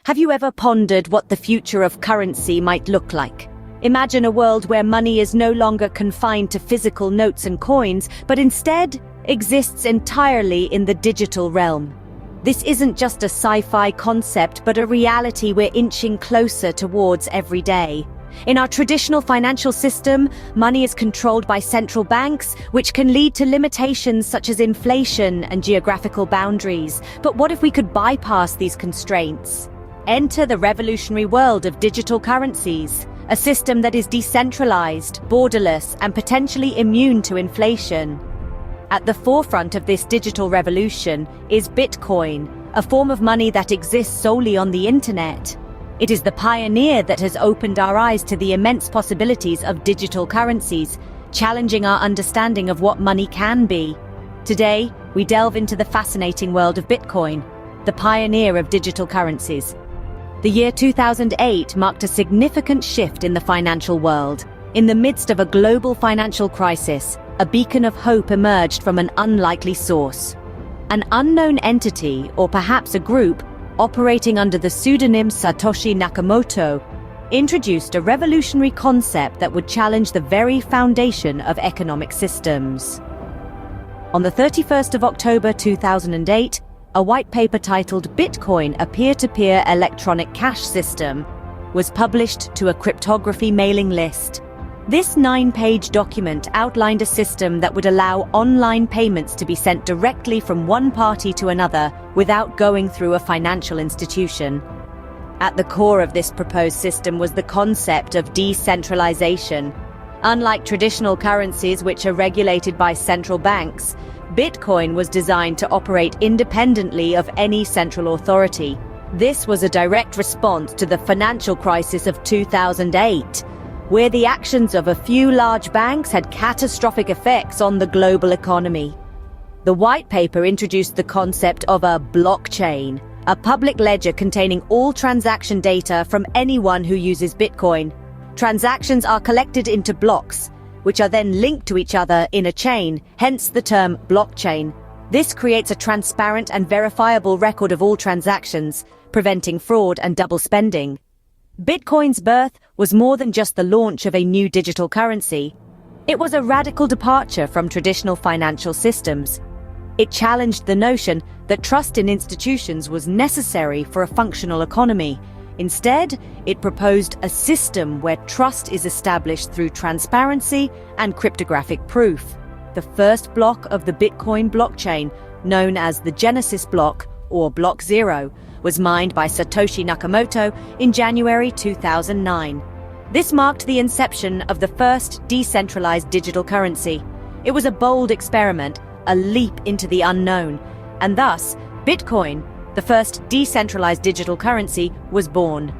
Have you ever pondered what the future of currency might look like? Imagine a world where money is no longer confined to physical notes and coins, but instead exists entirely in the digital realm. This isn't just a sci-fi concept, but a reality we're inching closer towards every day. In our traditional financial system, money is controlled by central banks, which can lead to limitations such as inflation and geographical boundaries. But what if we could bypass these constraints? Enter the revolutionary world of digital currencies, a system that is decentralized, borderless, and potentially immune to inflation. At the forefront of this digital revolution is Bitcoin, a form of money that exists solely on the internet. It is the pioneer that has opened our eyes to the immense possibilities of digital currencies, challenging our understanding of what money can be. Today, we delve into the fascinating world of Bitcoin, the pioneer of digital currencies. The year 2008 marked a significant shift in the financial world. In the midst of a global financial crisis, a beacon of hope emerged from an unlikely source. An unknown entity, or perhaps a group, operating under the pseudonym Satoshi Nakamoto, introduced a revolutionary concept that would challenge the very foundation of economic systems. On the 31st of October 2008, a white paper titled Bitcoin, a peer-to-peer electronic cash system, was published to a cryptography mailing list. This 9-page document outlined a system that would allow online payments to be sent directly from one party to another without going through a financial institution. At the core of this proposed system was the concept of decentralization. Unlike traditional currencies, which are regulated by central banks, Bitcoin was designed to operate independently of any central authority. This was a direct response to the financial crisis of 2008. Where the actions of a few large banks had catastrophic effects on the global economy. The white paper introduced the concept of a blockchain, a public ledger containing all transaction data from anyone who uses Bitcoin. Transactions are collected into blocks, which are then linked to each other in a chain, hence the term blockchain. This creates a transparent and verifiable record of all transactions, preventing fraud and double spending. Bitcoin's birth was more than just the launch of a new digital currency. It was a radical departure from traditional financial systems. It challenged the notion that trust in institutions was necessary for a functional economy. Instead, it proposed a system where trust is established through transparency and cryptographic proof. The first block of the Bitcoin blockchain, known as the Genesis block, or Block 0, was mined by Satoshi Nakamoto in January 2009. This marked the inception of the first decentralized digital currency. It was a bold experiment, a leap into the unknown, and thus, Bitcoin, the first decentralized digital currency, was born.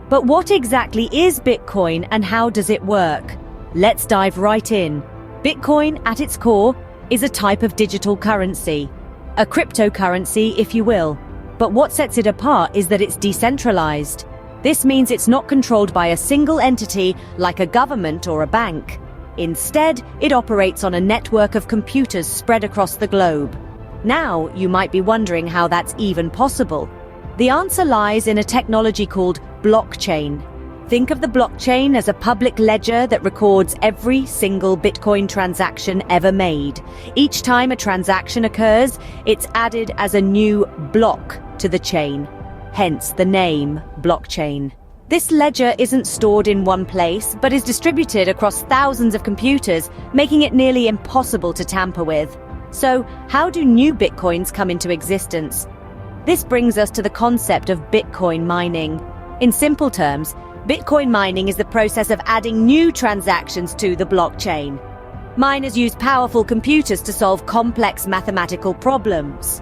But what exactly is Bitcoin and how does it work? Let's dive right in. Bitcoin, at its core, is a type of digital currency. A cryptocurrency, if you will. But what sets it apart is that it's decentralized. This means it's not controlled by a single entity like a government or a bank. Instead, it operates on a network of computers spread across the globe. Now, you might be wondering how that's even possible. The answer lies in a technology called blockchain. Think of the blockchain as a public ledger that records every single Bitcoin transaction ever made. Each time a transaction occurs, it's added as a new block to the chain, hence the name blockchain. This ledger isn't stored in one place, but is distributed across thousands of computers, making it nearly impossible to tamper with. So, how do new Bitcoins come into existence? This brings us to the concept of Bitcoin mining. In simple terms, Bitcoin mining is the process of adding new transactions to the blockchain. Miners use powerful computers to solve complex mathematical problems.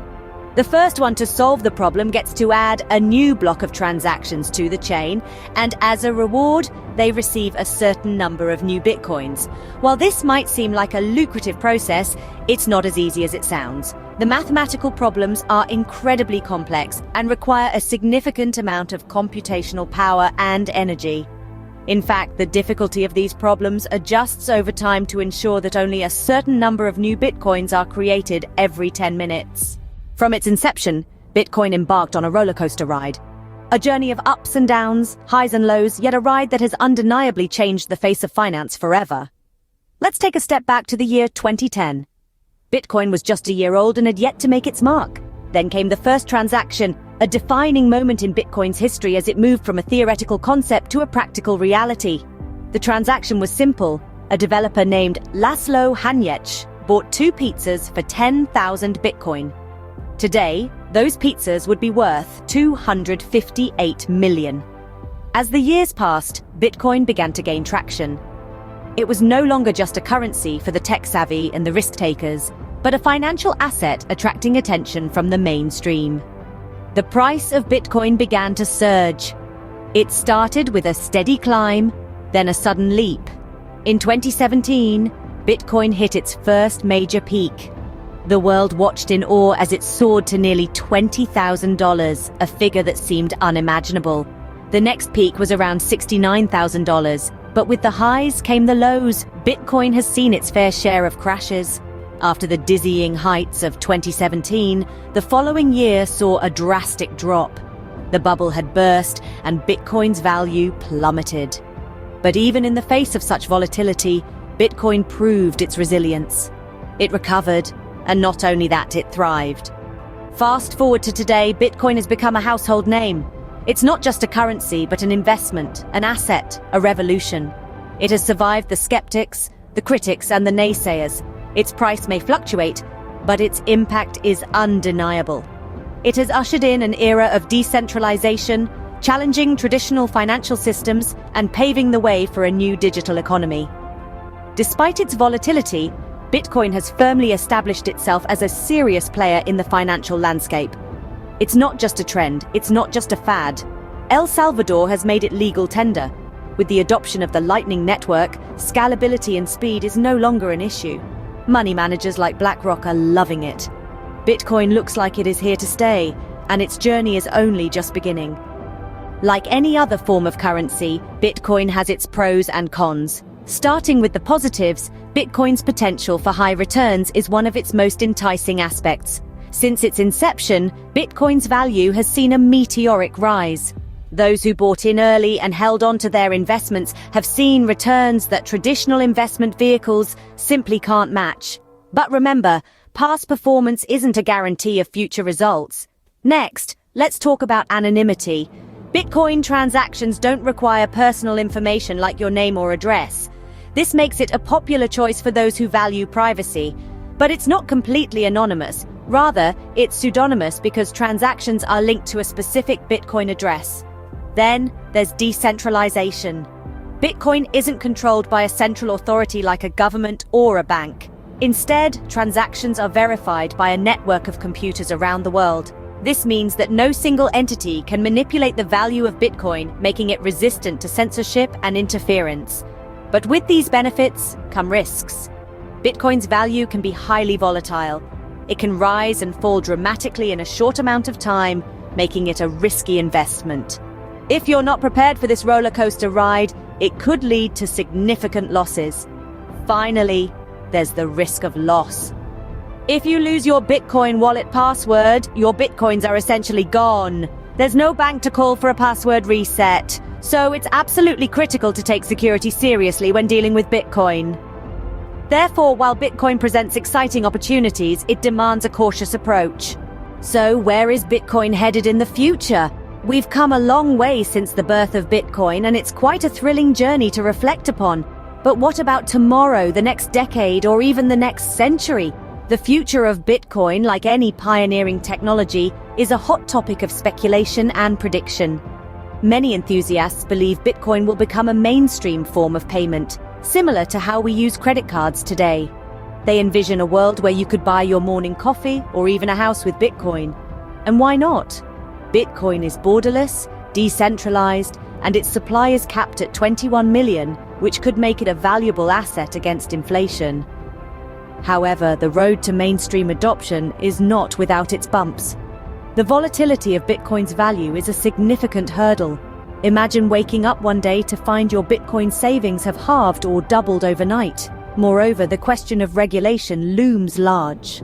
The first one to solve the problem gets to add a new block of transactions to the chain, and as a reward, they receive a certain number of new Bitcoins. While this might seem like a lucrative process, it's not as easy as it sounds. The mathematical problems are incredibly complex and require a significant amount of computational power and energy. In fact, the difficulty of these problems adjusts over time to ensure that only a certain number of new Bitcoins are created every 10 minutes. From its inception, Bitcoin embarked on a rollercoaster ride. A journey of ups and downs, highs and lows, yet a ride that has undeniably changed the face of finance forever. Let's take a step back to the year 2010. Bitcoin was just a year old and had yet to make its mark. Then came the first transaction, a defining moment in Bitcoin's history as it moved from a theoretical concept to a practical reality. The transaction was simple. A developer named Laszlo Hanyecz bought 2 pizzas for 10,000 Bitcoin. Today, those pizzas would be worth 258 million. As the years passed, Bitcoin began to gain traction. It was no longer just a currency for the tech-savvy and the risk-takers, but a financial asset attracting attention from the mainstream. The price of Bitcoin began to surge. It started with a steady climb, then a sudden leap. In 2017, Bitcoin hit its first major peak. The world watched in awe as it soared to nearly $20,000, a figure that seemed unimaginable. The next peak was around $69,000, but with the highs came the lows. Bitcoin has seen its fair share of crashes. After the dizzying heights of 2017, the following year saw a drastic drop. The bubble had burst and Bitcoin's value plummeted. But even in the face of such volatility, Bitcoin proved its resilience. It recovered, and not only that, it thrived. Fast forward to today, Bitcoin has become a household name. It's not just a currency, but an investment, an asset, a revolution. It has survived the skeptics, the critics, and the naysayers. Its price may fluctuate, but its impact is undeniable. It has ushered in an era of decentralization, challenging traditional financial systems, and paving the way for a new digital economy. Despite its volatility, Bitcoin has firmly established itself as a serious player in the financial landscape. It's not just a trend, it's not just a fad. El Salvador has made it legal tender. With the adoption of the Lightning Network, scalability and speed is no longer an issue. Money managers like BlackRock are loving it. Bitcoin looks like it is here to stay, and its journey is only just beginning. Like any other form of currency, Bitcoin has its pros and cons. Starting with the positives, Bitcoin's potential for high returns is one of its most enticing aspects. Since its inception, Bitcoin's value has seen a meteoric rise. Those who bought in early and held on to their investments have seen returns that traditional investment vehicles simply can't match. But remember, past performance isn't a guarantee of future results. Next, let's talk about anonymity. Bitcoin transactions don't require personal information like your name or address. This makes it a popular choice for those who value privacy. But it's not completely anonymous. Rather, it's pseudonymous because transactions are linked to a specific Bitcoin address. Then, there's decentralization. Bitcoin isn't controlled by a central authority like a government or a bank. Instead, transactions are verified by a network of computers around the world. This means that no single entity can manipulate the value of Bitcoin, making it resistant to censorship and interference. But with these benefits come risks. Bitcoin's value can be highly volatile. It can rise and fall dramatically in a short amount of time, making it a risky investment. If you're not prepared for this roller coaster ride, it could lead to significant losses. Finally, there's the risk of loss. If you lose your Bitcoin wallet password, your Bitcoins are essentially gone. There's no bank to call for a password reset, so it's absolutely critical to take security seriously when dealing with Bitcoin. Therefore, while Bitcoin presents exciting opportunities, it demands a cautious approach. So, where is Bitcoin headed in the future? We've come a long way since the birth of Bitcoin, and it's quite a thrilling journey to reflect upon. But what about tomorrow, the next decade, or even the next century? The future of Bitcoin, like any pioneering technology, is a hot topic of speculation and prediction. Many enthusiasts believe Bitcoin will become a mainstream form of payment, similar to how we use credit cards today. They envision a world where you could buy your morning coffee or even a house with Bitcoin. And why not? Bitcoin is borderless, decentralized, and its supply is capped at 21 million, which could make it a valuable asset against inflation. However, the road to mainstream adoption is not without its bumps. The volatility of Bitcoin's value is a significant hurdle. Imagine waking up one day to find your Bitcoin savings have halved or doubled overnight. Moreover, the question of regulation looms large.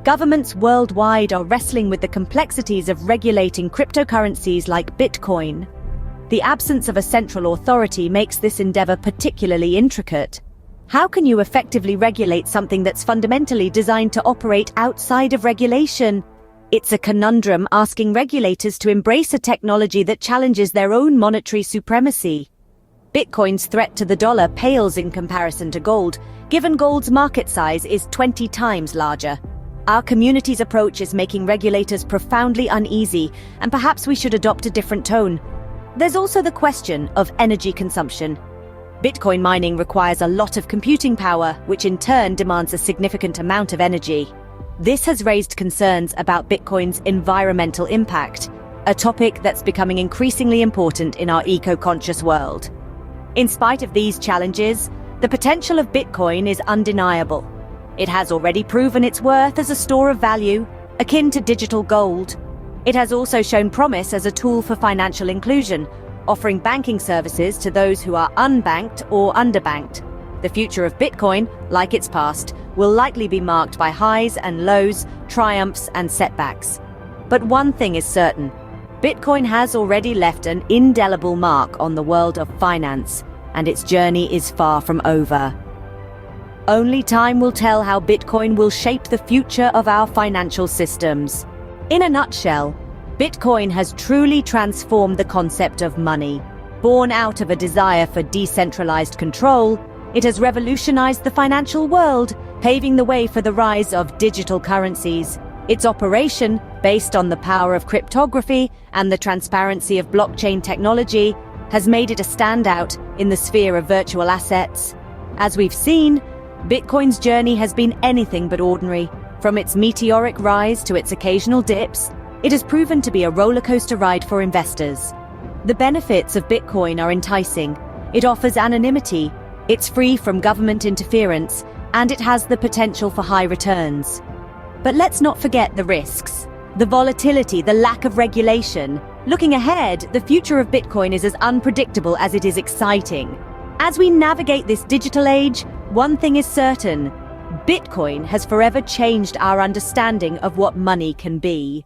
Governments worldwide are wrestling with the complexities of regulating cryptocurrencies like Bitcoin. The absence of a central authority makes this endeavor particularly intricate. How can you effectively regulate something that's fundamentally designed to operate outside of regulation? It's a conundrum asking regulators to embrace a technology that challenges their own monetary supremacy. Bitcoin's threat to the dollar pales in comparison to gold, given gold's market size is 20 times larger. Our community's approach is making regulators profoundly uneasy, and perhaps we should adopt a different tone. There's also the question of energy consumption. Bitcoin mining requires a lot of computing power, which in turn demands a significant amount of energy. This has raised concerns about Bitcoin's environmental impact, a topic that's becoming increasingly important in our eco-conscious world. In spite of these challenges, the potential of Bitcoin is undeniable. It has already proven its worth as a store of value, akin to digital gold. It has also shown promise as a tool for financial inclusion, offering banking services to those who are unbanked or underbanked. The future of Bitcoin, like its past, will likely be marked by highs and lows, triumphs and setbacks. But one thing is certain: Bitcoin has already left an indelible mark on the world of finance, and its journey is far from over. Only time will tell how Bitcoin will shape the future of our financial systems. In a nutshell, Bitcoin has truly transformed the concept of money. Born out of a desire for decentralized control, it has revolutionized the financial world, paving the way for the rise of digital currencies. Its operation, based on the power of cryptography and the transparency of blockchain technology, has made it a standout in the sphere of virtual assets. As we've seen, Bitcoin's journey has been anything but ordinary. From its meteoric rise to its occasional dips, it has proven to be a rollercoaster ride for investors. The benefits of Bitcoin are enticing. It offers anonymity, it's free from government interference, and it has the potential for high returns. But let's not forget the risks. The volatility, the lack of regulation. Looking ahead, the future of Bitcoin is as unpredictable as it is exciting. As we navigate this digital age, one thing is certain: Bitcoin has forever changed our understanding of what money can be.